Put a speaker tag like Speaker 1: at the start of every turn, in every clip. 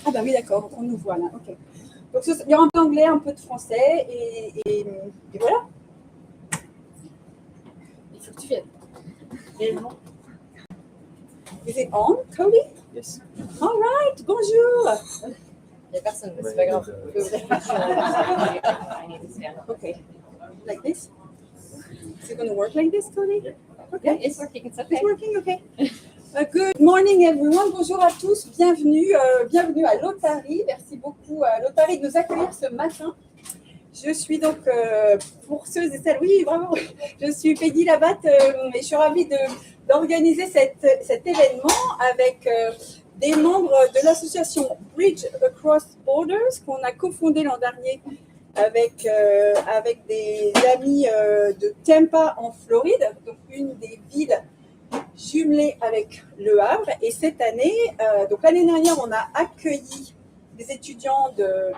Speaker 1: Ah bah oui, d'accord, on nous voit là, ok. Donc il y aura un peu d'anglais, un peu de français, et voilà.
Speaker 2: Il faut que tu viennes. Réellement.
Speaker 1: Is it on, Cody?
Speaker 3: Yes.
Speaker 1: All right, bonjour.
Speaker 2: Il n'y a personne, mais c'est pas grave.
Speaker 1: Okay, like this? Is it going to work like this, Cody? Okay.
Speaker 2: Yeah, it's working, it's okay.
Speaker 1: It's working, okay. Good morning everyone, bonjour à tous, bienvenue à l'Otari. Merci beaucoup à l'Otari de nous accueillir ce matin. Je suis donc, pour ceux et celles, oui, vraiment, je suis Peggy Labatte et je suis ravie d'organiser cet événement avec des membres de l'association Bridge Across Borders qu'on a cofondé l'an dernier avec des amis de Tampa en Floride, donc une des villes jumelées avec Le Havre. Et cette année, donc l'année dernière, on a accueilli des étudiants de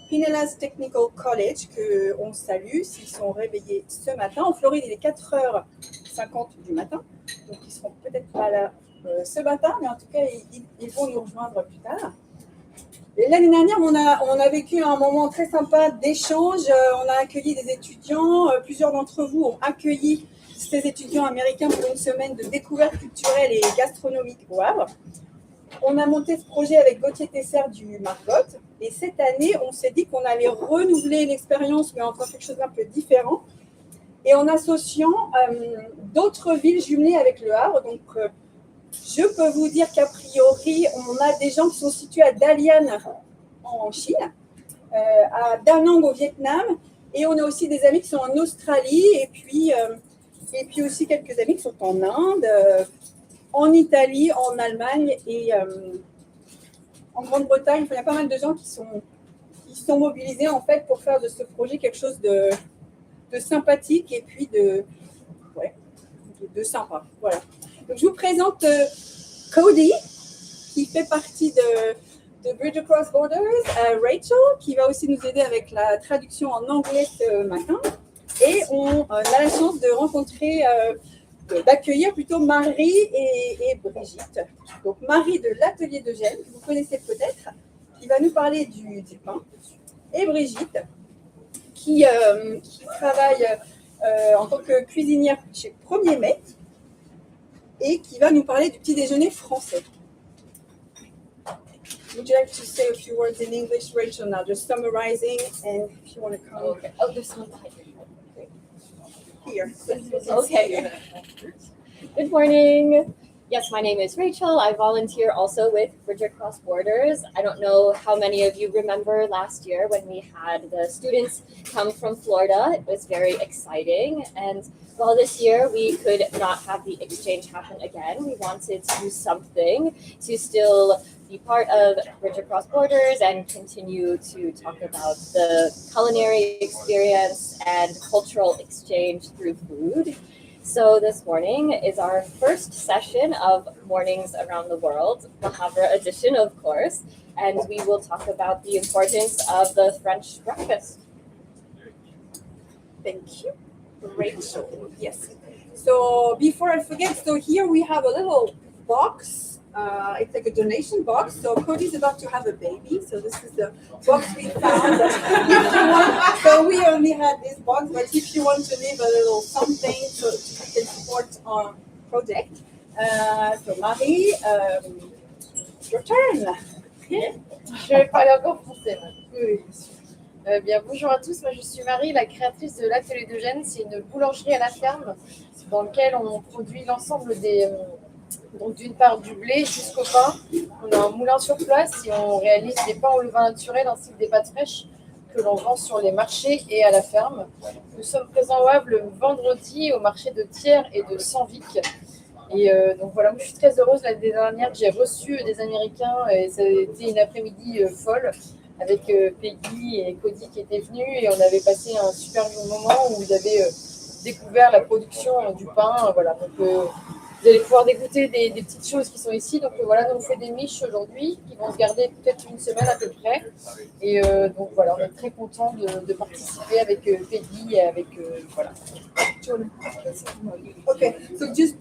Speaker 1: Pinellas Technical College qu'on salue s'ils sont réveillés ce matin. En Floride, il est 4h50 du matin, donc ils ne seront peut-être pas là ce matin, mais en tout cas, ils vont nous rejoindre plus tard. Et l'année dernière, on a vécu un moment très sympa d'échange. On a accueilli des étudiants. Plusieurs d'entre vous ont accueilli ces étudiants américains pour une semaine de découverte culturelle et gastronomique au Havre. On a monté ce projet avec Gauthier Tesser du Margot. Et cette année, on s'est dit qu'on allait renouveler l'expérience, mais encore quelque chose d'un peu différent. Et en associant d'autres villes jumelées avec Le Havre. Donc, je peux vous dire qu'a priori, on a des gens qui sont situés à Dalian en Chine, à Da Nang au Vietnam, et on a aussi des amis qui sont en Australie, et puis aussi quelques amis qui sont en Inde, en Italie, en Allemagne et en Grande-Bretagne. Enfin, il y a pas mal de gens qui sont mobilisés en fait pour faire de ce projet quelque chose de sympathique et puis de sympa. Voilà. Donc, je vous présente Cody, qui fait partie de Bridge Across Borders, Rachel, qui va aussi nous aider avec la traduction en anglais ce matin. Et on a la chance de rencontrer, d'accueillir plutôt Marie et Brigitte. Donc, Marie de l'atelier de Gênes, que vous connaissez peut-être, qui va nous parler du pain. Et Brigitte, qui travaille en tant que cuisinière chez 1er mai. Et qui va nous parler du petit déjeuner français. Would you like to say a few words in English, Rachel, now, just summarizing, and if you want to come.
Speaker 2: Okay. Oh, there's someone
Speaker 1: Here.
Speaker 2: Okay. Good morning. Yes, my name is Rachel. I volunteer also with Bridge Across Borders. I don't know how many of you remember last year when we had the students come from Florida. It was very exciting. And while this year we could not have the exchange happen again, we wanted to do something to still be part of Bridge Across Borders and continue to talk about the culinary experience and cultural exchange through food. So this morning is our first session of Mornings Around the World, the Havre Edition, of course, and we will talk about the importance of the French breakfast.
Speaker 1: Thank you, Rachel. Yes. So before I forget, so here we have a little box. It's like a donation box. So Cody's about to have a baby. So this is the box we found. So we only had this box, but if you want to leave a little something so you can support our project. So Marie, your turn.
Speaker 4: Je vais parler encore français. Oui. Bien, bonjour à tous, moi je suis Marie, la créatrice de l'atelier de Gênes. C'est une boulangerie à la ferme dans laquelle on produit l'ensemble des... Donc d'une part du blé jusqu'au pain. On a un moulin sur place et on réalise des pains au levain naturel ainsi que des pâtes fraîches que l'on vend sur les marchés et à la ferme. Nous sommes présents au Havre le vendredi au marché de Thiers et de Sanvic. Et donc voilà, moi je suis très heureuse. L'année dernière, j'ai reçu des Américains et ça a été une après-midi folle avec Peggy et Cody qui étaient venus et on avait passé un super bon moment où ils avaient découvert la production du pain. Voilà, donc vous allez pouvoir dégoûter des petites choses qui sont ici. Donc voilà, nous on fait des miches aujourd'hui qui vont se garder peut-être une semaine à peu près. Et donc voilà, on est très contents de participer avec Peggy et avec voilà.
Speaker 1: Okay, so just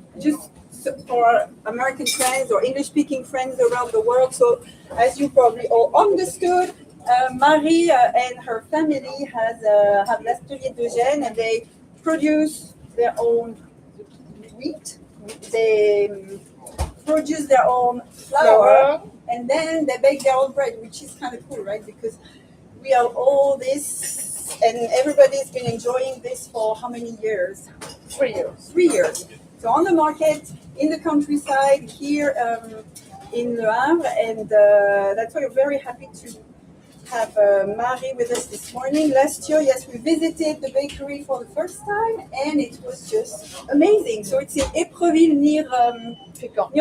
Speaker 1: for our American friends or English-speaking friends around the world, so as you probably all understood, Marie and her family have l'atelier d'Eugène, and they produce their own wheat. They produce their own flour, and then they bake their own bread, which is kind of cool, right? Because we have all this, and everybody's been enjoying this for how many years?
Speaker 4: 3 years.
Speaker 1: 3 years. So on the market, in the countryside, here in Le Havre, and that's why we're very happy to have Marie with us this morning. Last year, yes, we visited the bakery for the first time, and it was just amazing. So it's in Épreville near Fécamp.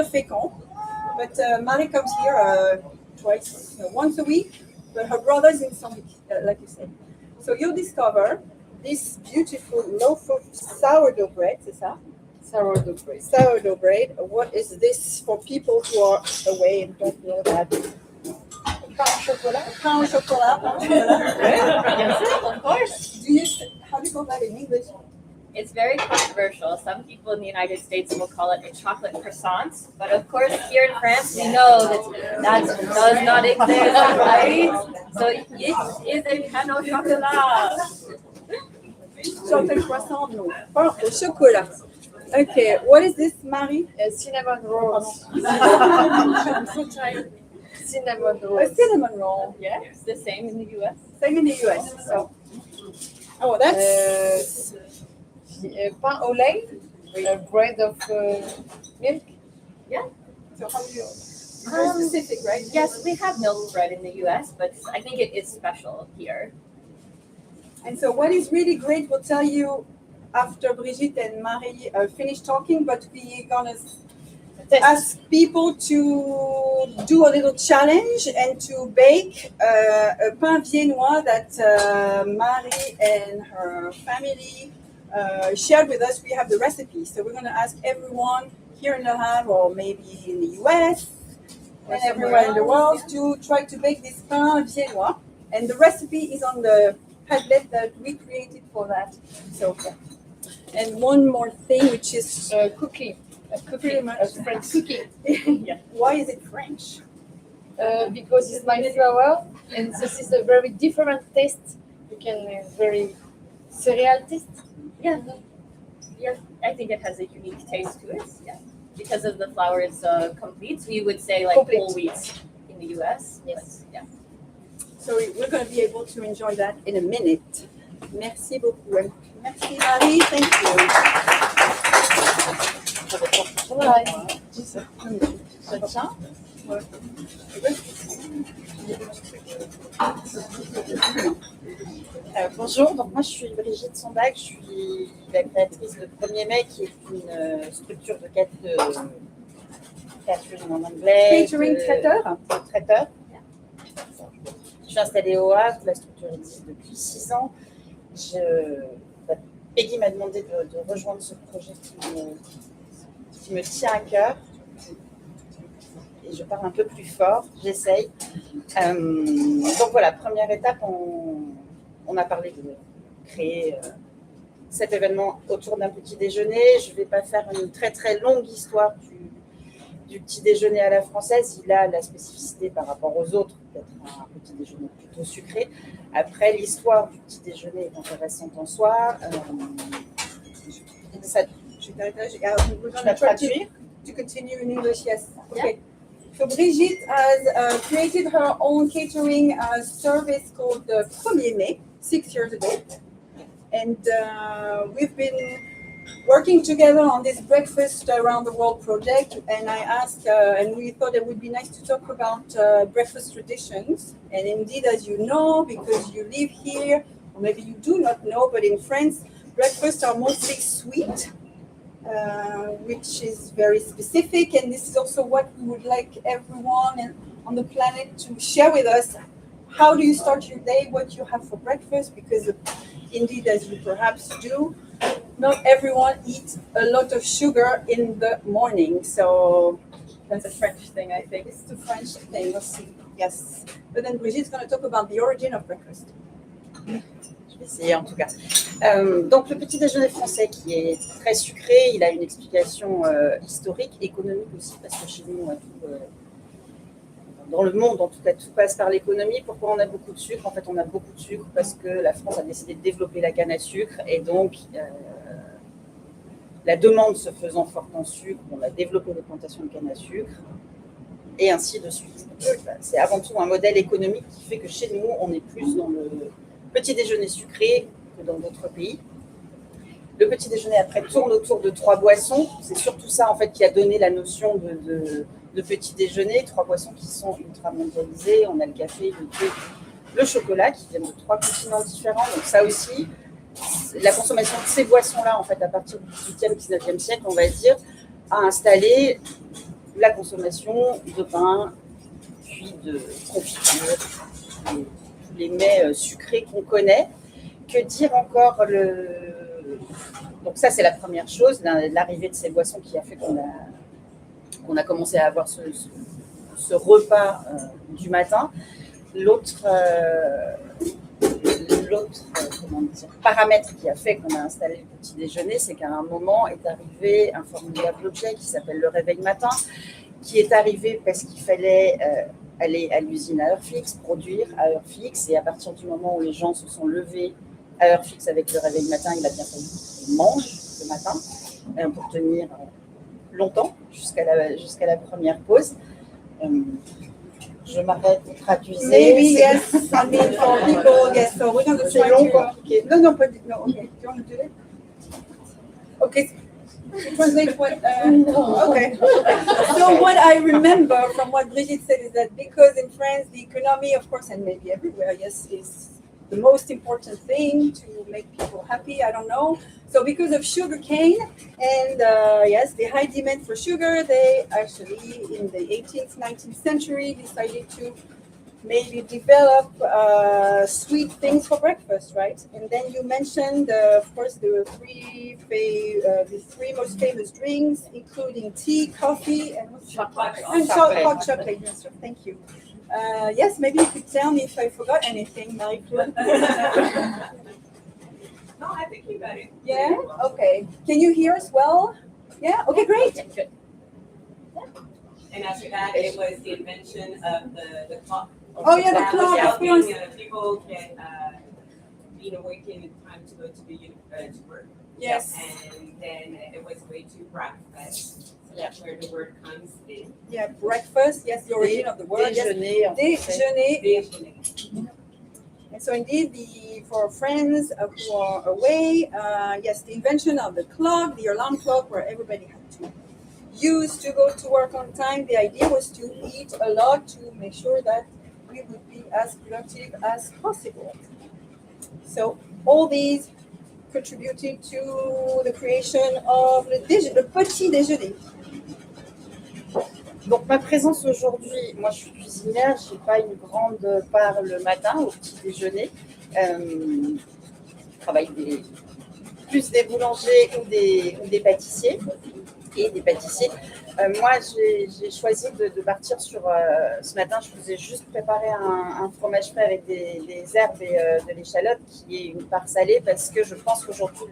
Speaker 1: But Marie comes here once a week, but her brother's in Saint-Luc, like you said. So you'll discover this beautiful loaf of sourdough bread, c'est ça?
Speaker 4: Sourdough bread.
Speaker 1: Sourdough bread. What is this for people who are away and don't know that?
Speaker 4: Pain au chocolat.
Speaker 1: Pain au chocolat.
Speaker 2: Yes, of course.
Speaker 1: How do you call that in English?
Speaker 2: It's very controversial. Some people in the United States will call it a chocolate croissant, but of course here in France we know that does not exist, right? So it is a pain au chocolat.
Speaker 1: Chocolate croissant, no. Pain au chocolat. Okay, what is this, Marie?
Speaker 4: Cinnamon rolls.
Speaker 2: I'm so tired.
Speaker 4: Cinnamon
Speaker 1: A
Speaker 4: rolls.
Speaker 1: cinnamon roll.
Speaker 2: Yeah, it's the same in the US.
Speaker 1: Same in the US. So, that's
Speaker 4: Pain au lait. Bread of milk.
Speaker 1: so how do you? Very specific, right?
Speaker 2: Yes, we have milk bread in the US, but I think it is special here.
Speaker 1: And so, what is really great, we'll tell you after Brigitte and Marie finish talking. But we're gonna ask people to do a little challenge and to bake a pain viennois that Marie and her family shared with us. We have the recipe, so we're going to ask everyone here in Le Havre or maybe in the US and everywhere in the world to try to bake this pain viennois. And the recipe is on the Padlet that we created for that. So, and one more thing, which is
Speaker 4: Cookie.
Speaker 1: pretty much
Speaker 4: French cookie.
Speaker 2: Yeah.
Speaker 1: Why is it French?
Speaker 4: Because it's my flour, and this is a very different taste. You can very cereal taste.
Speaker 2: Yeah. Yeah, I think it has a unique taste to it. Yeah. Because of the flour is complete. We would say like
Speaker 4: Complete.
Speaker 2: whole wheat in the US.
Speaker 4: Yes.
Speaker 2: But, yeah.
Speaker 1: So we're going to be able to enjoy that in a minute. Merci beaucoup. Merci Marie, thank
Speaker 3: Bonjour, donc moi je suis Brigitte Sondac, je suis la créatrice de Premier Mai qui est une structure de catering en anglais.
Speaker 1: Catering traiteur.
Speaker 3: Traiteur. Je suis installée au Havre, la structure existe depuis 6 ans. Peggy m'a demandé de rejoindre ce projet qui me tient à cœur. Et je parle un peu plus fort, j'essaye. Donc voilà, première étape, on a parlé de créer cet événement autour d'un petit déjeuner. Je ne vais pas faire une très très longue histoire du petit déjeuner à la française. Il a la spécificité par rapport aux autres d'être un petit déjeuner plutôt sucré. Après, l'histoire du petit déjeuner est intéressante en soi.
Speaker 1: We're going to try to continue in English, yes. Okay. So Brigitte has created her own catering service called Premier Mai 6 years ago. And we've been working together on this breakfast around the world project. And I asked, and we thought it would be nice to talk about breakfast traditions. And indeed, as you know, because you live here, or maybe you do not know, but in France, breakfasts are mostly sweet. Which is very specific, and this is also what we would like everyone on the planet to share with us. How do you start your day, what you have for breakfast, because indeed, as you perhaps do, not everyone eats a lot of sugar in the morning. So that's a French thing, I think. It's the French thing. Let's see. Yes. But then Brigitte's going to talk about the origin of breakfast.
Speaker 3: Je vais essayer en tout cas. Donc le petit déjeuner français qui est très sucré, il a une explication historique, économique aussi, parce que chez nous, dans le monde en tout cas, tout passe par l'économie. Pourquoi on a beaucoup de sucre? En fait, on a beaucoup de sucre parce que la France a décidé de développer la canne à sucre et donc la demande se faisant forte en sucre, on a développé des plantations de canne à sucre et ainsi de suite. C'est avant tout un modèle économique qui fait que chez nous, on est plus dans le petit déjeuner sucré que dans d'autres pays. Le petit déjeuner après tourne autour de 3 boissons. C'est surtout ça en fait qui a donné la notion de petit déjeuner. 3 boissons qui sont ultra mondialisées. On a le café, le thé, le chocolat qui viennent de 3 continents différents. Donc ça aussi, la consommation de ces boissons-là, en fait, à partir du 18e, 19e siècle, on va dire, a installé la consommation de pain, puis de confiture, tous les mets sucrés qu'on connaît. Que dire encore Donc ça, c'est la première chose, l'arrivée de ces boissons qui a fait qu'on a commencé à avoir ce repas du matin. L'autre paramètre qui a fait qu'on a installé le petit déjeuner, c'est qu'à un moment est arrivé un formidable objet qui s'appelle le réveil matin, qui est arrivé parce qu'il fallait aller à l'usine à heure fixe, produire à heure fixe, et à partir du moment où les gens se sont levés à heure fixe avec le réveil matin, il a bien fallu qu'ils mangent le matin pour tenir longtemps jusqu'à la première pause. Je m'arrête pour traduire.
Speaker 1: Maybe yes, I mean for people, yes. So we're going to try to. No, okay. Do you want to do it? Okay. Translate what? No. Okay. So what I remember from what Brigitte said is that because in France the economy, of course, and maybe everywhere, yes, is the most important thing to make people happy. I don't know. So because of sugar cane and yes, the high demand for sugar, they actually in the 18th, 19th century decided to maybe develop sweet things for breakfast, right? And then you mentioned, of course, the three most famous drinks, including tea, coffee, and hot chocolate. Yes, sir. Thank you. Yes, maybe you could tell me if I forgot anything, Marie-Claude.
Speaker 5: No, I think you got it.
Speaker 1: Yeah? Okay. Can you hear us well? Yeah? Okay, great.
Speaker 2: Good.
Speaker 5: And after that, it was the invention of the clock.
Speaker 1: Oh, yeah, the clock.
Speaker 5: That was
Speaker 1: Of course.
Speaker 5: helping people get being awakened in time to go to work.
Speaker 1: Yes.
Speaker 5: And then it was way to breakfast. So that's where the word comes in.
Speaker 1: Yeah, breakfast. Yes, the origin of the word. Yes.
Speaker 3: Déjeuner.
Speaker 1: Déjeuner. And so indeed, for friends who are away, yes, the invention of the clock, the alarm clock, where everybody had to use to go to work on time. The idea was to eat a lot to make sure that we would be as productive as possible. So all these contributed to the creation of le petit déjeuner.
Speaker 3: Donc ma présence aujourd'hui, moi je suis cuisinière, je n'ai pas une grande part le matin au petit déjeuner. Je travaille plus des boulangers ou des pâtissiers et des pâtissiers. Moi j'ai choisi de partir sur, ce matin je vous ai juste préparé un fromage frais avec des herbes et de l'échalote qui est une part salée parce que je pense qu'aujourd'hui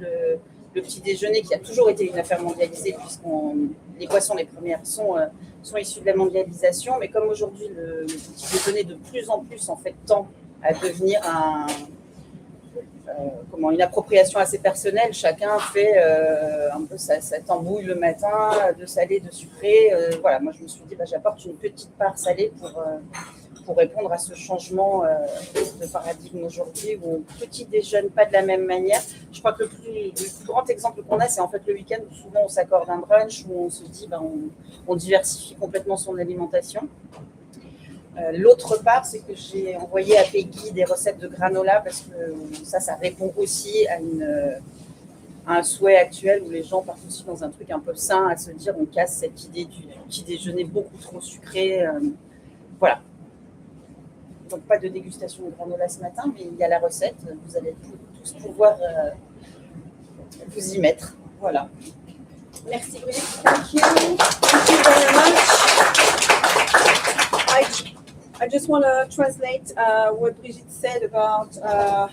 Speaker 3: le petit déjeuner qui a toujours été une affaire mondialisée puisque les boissons les premières sont issues de la mondialisation, mais comme aujourd'hui le petit déjeuner de plus en plus en fait tend à devenir une appropriation assez personnelle, chacun fait un peu sa tambouille le matin, de salé, de sucré. Voilà, moi je me suis dit j'apporte une petite part salée pour répondre à ce changement de paradigme aujourd'hui où on petit déjeune pas de la même manière. Je crois que le plus grand exemple qu'on a, c'est en fait le week-end où souvent on s'accorde un brunch où on se dit on diversifie complètement son alimentation. L'autre part, c'est que j'ai envoyé à Peggy des recettes de granola parce que ça répond aussi à un souhait actuel où les gens partent aussi dans un truc un peu sain, à se dire on casse cette idée du petit déjeuner beaucoup trop sucré. Voilà. Donc pas de dégustation de granola ce matin, mais il y a la recette. Vous allez tous pouvoir vous y mettre. Voilà.
Speaker 1: Merci Brigitte. Thank you. Thank you very much. I just want to translate what Brigitte said about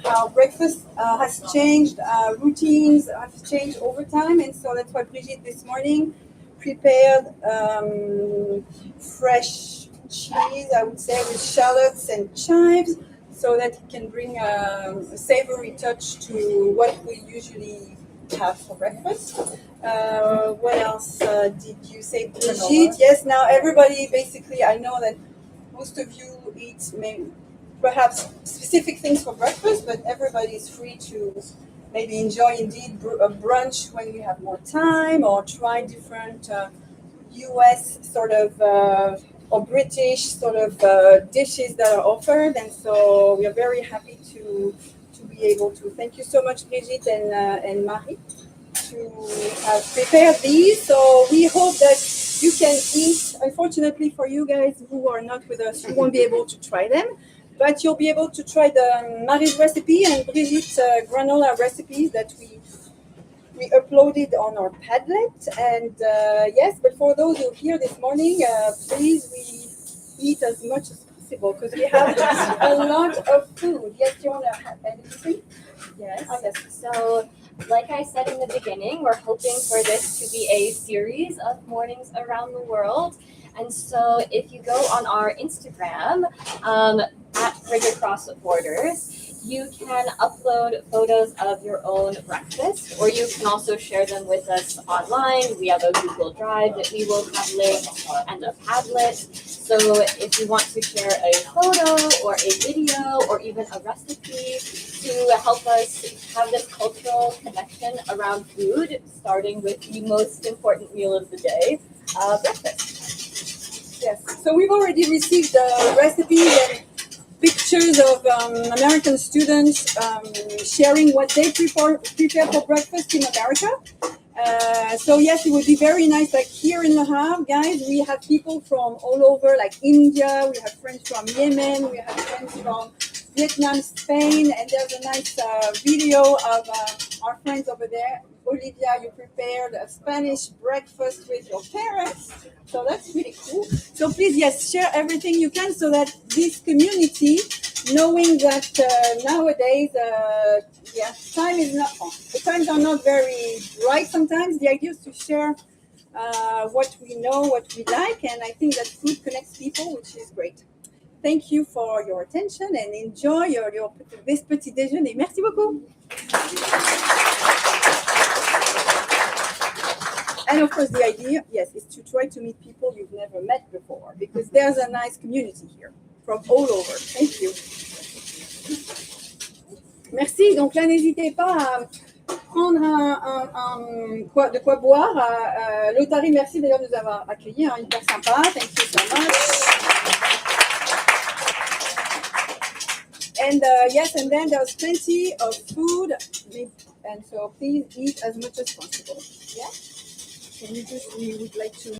Speaker 1: how breakfast has changed, routines have changed over time, and so that's why Brigitte this morning prepared fresh cheese, I would say, with shallots and chives, so that it can bring a savory touch to what we usually have for breakfast. What else did you say, Brigitte? Yes, now everybody, basically, I know that most of you eat perhaps specific things for breakfast, but everybody is free to maybe enjoy indeed a brunch when you have more time, or try different US sort of or British sort of dishes that are offered. And so we are very happy to be able to. Thank you so much, Brigitte and Marie, to have prepared these. So we hope that you can eat. Unfortunately for you guys who are not with us, you won't be able to try them, but you'll be able to try the Marie's recipe and Brigitte's granola recipes that we uploaded on our Padlet. And yes, but for those who are here this morning, please, we eat as much as possible because we have a lot of food. Yes, you want to add anything?
Speaker 2: Yes.
Speaker 1: Oh, yes.
Speaker 2: So, like I said in the beginning, we're hoping for this to be a series of mornings around the world. And so, if you go on our Instagram at Bridge Across Borders, you can upload photos of your own breakfast, or you can also share them with us online. We have a Google Drive that we will have linked and a Padlet. So if you want to share a photo or a video or even a recipe to help us have this cultural connection around food, starting with the most important meal of the day, breakfast.
Speaker 1: Yes. So we've already received recipes and pictures of American students sharing what they prepare for breakfast in America. So yes, it would be very nice. Like here in Le Havre, guys, we have people from all over, like India. We have friends from Yemen. We have friends from Vietnam, Spain, and there's a nice video of our friends over there. Olivia, you prepared a Spanish breakfast with your parents. So that's really cool. So please, yes, share everything you can so that this community, knowing that nowadays, time is not, the times are not very bright sometimes. The idea is to share what we know, what we like, and I think that food connects people, which is great. Thank you for your attention and enjoy your this petit déjeuner. Merci beaucoup. And of course, the idea, yes, is to try to meet people you've never met before, because there's a nice community here from all over. Thank you. Merci. Donc là, n'hésitez pas à prendre de quoi boire. L'Otari, merci d'ailleurs de nous avoir accueillis, hein, hyper sympa. Thank you so much. And yes, and then there's plenty of food, and so please eat as much as possible. Yeah. Can you just, we would like to